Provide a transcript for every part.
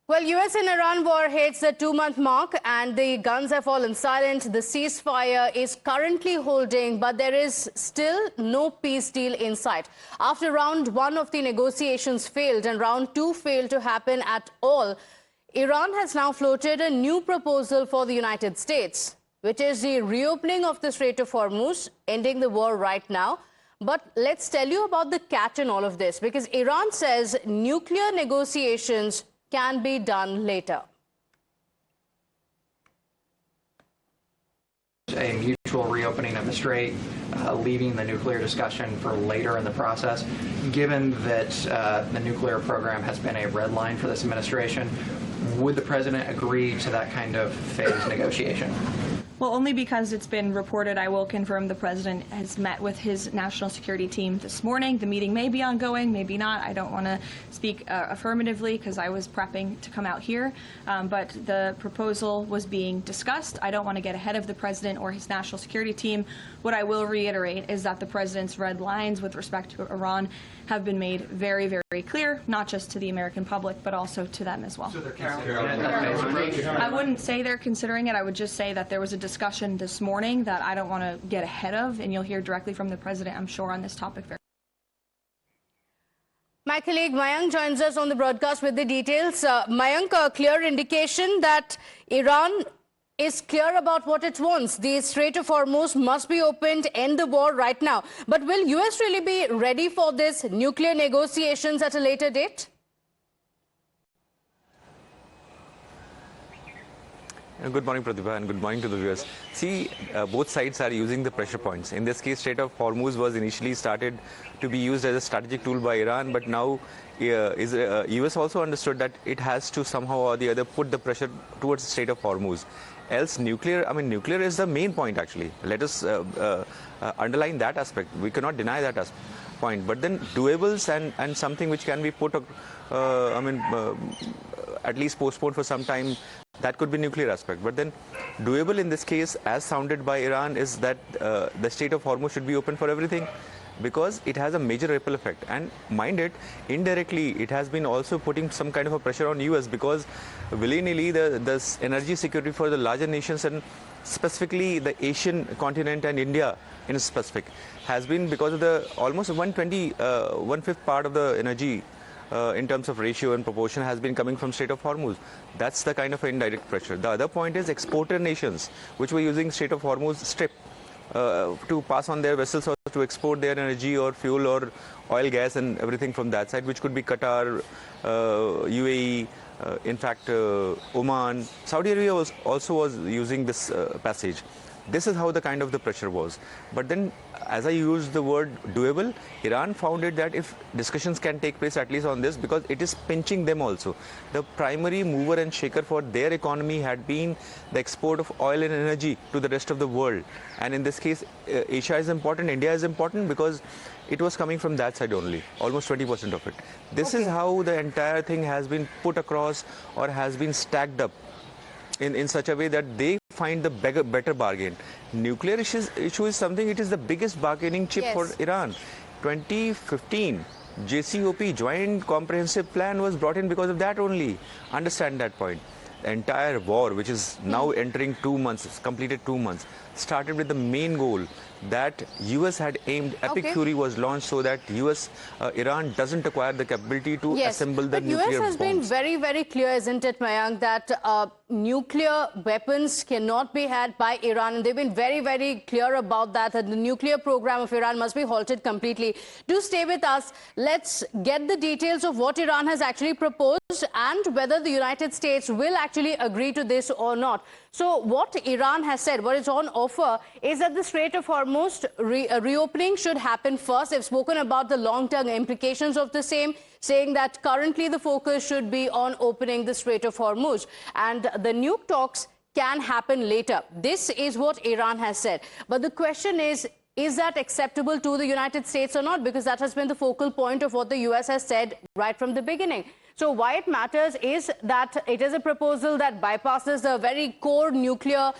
Well, US and Iran war hits the 2-month mark and the guns have fallen silent. The ceasefire is currently holding, but there is still no peace deal in sight. After round 1 of the negotiations failed and round 2 failed to happen at all, Iran has now floated a new proposal for the United States, which is the reopening of the Strait of Hormuz, ending the war right now. But let's tell you about the catch in all of this, because Iran says nuclear negotiations can be done later. A mutual reopening of the strait, leaving the nuclear discussion for later in the process. Given that the nuclear program has been a red line for this administration, would the president agree to that kind of phased negotiation? Well, only because it's been reported. I will confirm the president has met with his national security team this morning. The meeting may be ongoing, maybe not. I don't want to speak affirmatively because I was prepping to come out here. But the proposal was being discussed. I don't want to get ahead of the president or his national security team. What I will reiterate is that the president's red lines with respect to Iran have been made very, very clear, not just to the American public, but also to them as well. So they're considering it. I wouldn't say they're considering it. I would just say that there was a discussion this morning that I don't want to get ahead of, and you'll hear directly from the president, I'm sure, on this topic. My colleague Mayank joins us on the broadcast with the details. Mayank, a clear indication that Iran is clear about what it wants. The Strait of Hormuz must be opened, end the war right now. But will US really be ready for this nuclear negotiations at a later date? Good morning, Pratibha, and good morning to the viewers. See, both sides are using the pressure points. In this case, Strait of Hormuz was initially started to be used as a strategic tool by Iran, but now US also understood that it has to somehow or the other put the pressure towards the Strait of Hormuz. Else nuclear is the main point actually. Let us underline that aspect. We cannot deny that point. But then doables and something which can be put, at least postponed for some time, that could be nuclear aspect. But then doable in this case, as sounded by Iran, is that the Strait of Hormuz should be open for everything, because it has a major ripple effect. And mind it, indirectly, it has been also putting some kind of a pressure on US, because willy-nilly the energy security for the larger nations, and specifically the Asian continent and India in specific, has been because of the almost 1/5 part of the energy in terms of ratio and proportion has been coming from Strait of Hormuz. That's the kind of indirect pressure. The other point is exporter nations, which were using Strait of Hormuz strip to pass on their vessels or to export their energy or fuel or oil, gas and everything from that side, which could be Qatar, UAE, in fact Oman. Saudi Arabia also was using this passage. This is how the kind of the pressure was. But then, as I used the word doable, Iran found it that if discussions can take place at least on this, because it is pinching them also. The primary mover and shaker for their economy had been the export of oil and energy to the rest of the world. And in this case, Asia is important, India is important, because it was coming from that side only, almost 20% of it. This is how the entire thing has been put across, or has been stacked up in such a way that they find the better bargain. Nuclear issue is something, it is the biggest bargaining chip for Iran. 2015, JCOP, Joint Comprehensive Plan, was brought in because of that only. Understand that point. The entire war, which is now entering 2 months, it's completed 2 months, started with the main goal that US had aimed. Epic Fury was launched so that Iran doesn't acquire the capability to assemble the nuclear bombs. US has been very, very clear, isn't it, Mayank, that nuclear weapons cannot be had by Iran. And they've been very, very clear about that the nuclear program of Iran must be halted completely. Do stay with us. Let's get the details of what Iran has actually proposed and whether the United States will actually agree to this or not. So what Iran has said, what is on offer, is that the Strait of Hormuz reopening should happen first. They've spoken about the long-term implications of the same, saying that currently the focus should be on opening the Strait of Hormuz. And the nuke talks can happen later. This is what Iran has said. But the question is that acceptable to the United States or not? Because that has been the focal point of what the US has said right from the beginning. So why it matters is that it is a proposal that bypasses the very core nuclear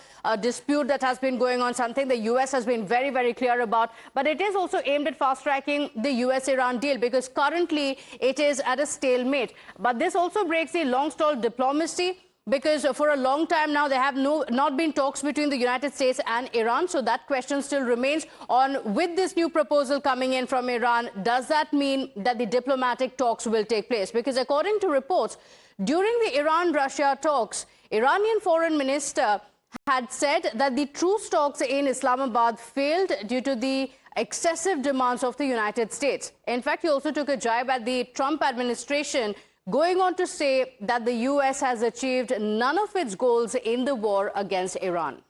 dispute that has been going on, something the US has been very, very clear about. But it is also aimed at fast-tracking the US-Iran deal, because currently it is at a stalemate. But this also breaks the long-stalled diplomacy, because for a long time now there have not been talks between the United States and Iran. So that question still remains on, with this new proposal coming in from Iran, does that mean that the diplomatic talks will take place? Because according to reports, during the Iran-Russia talks, Iranian foreign minister had said that the truce talks in Islamabad failed due to the excessive demands of the United States. In fact, he also took a jibe at the Trump administration, going on to say that the US has achieved none of its goals in the war against Iran.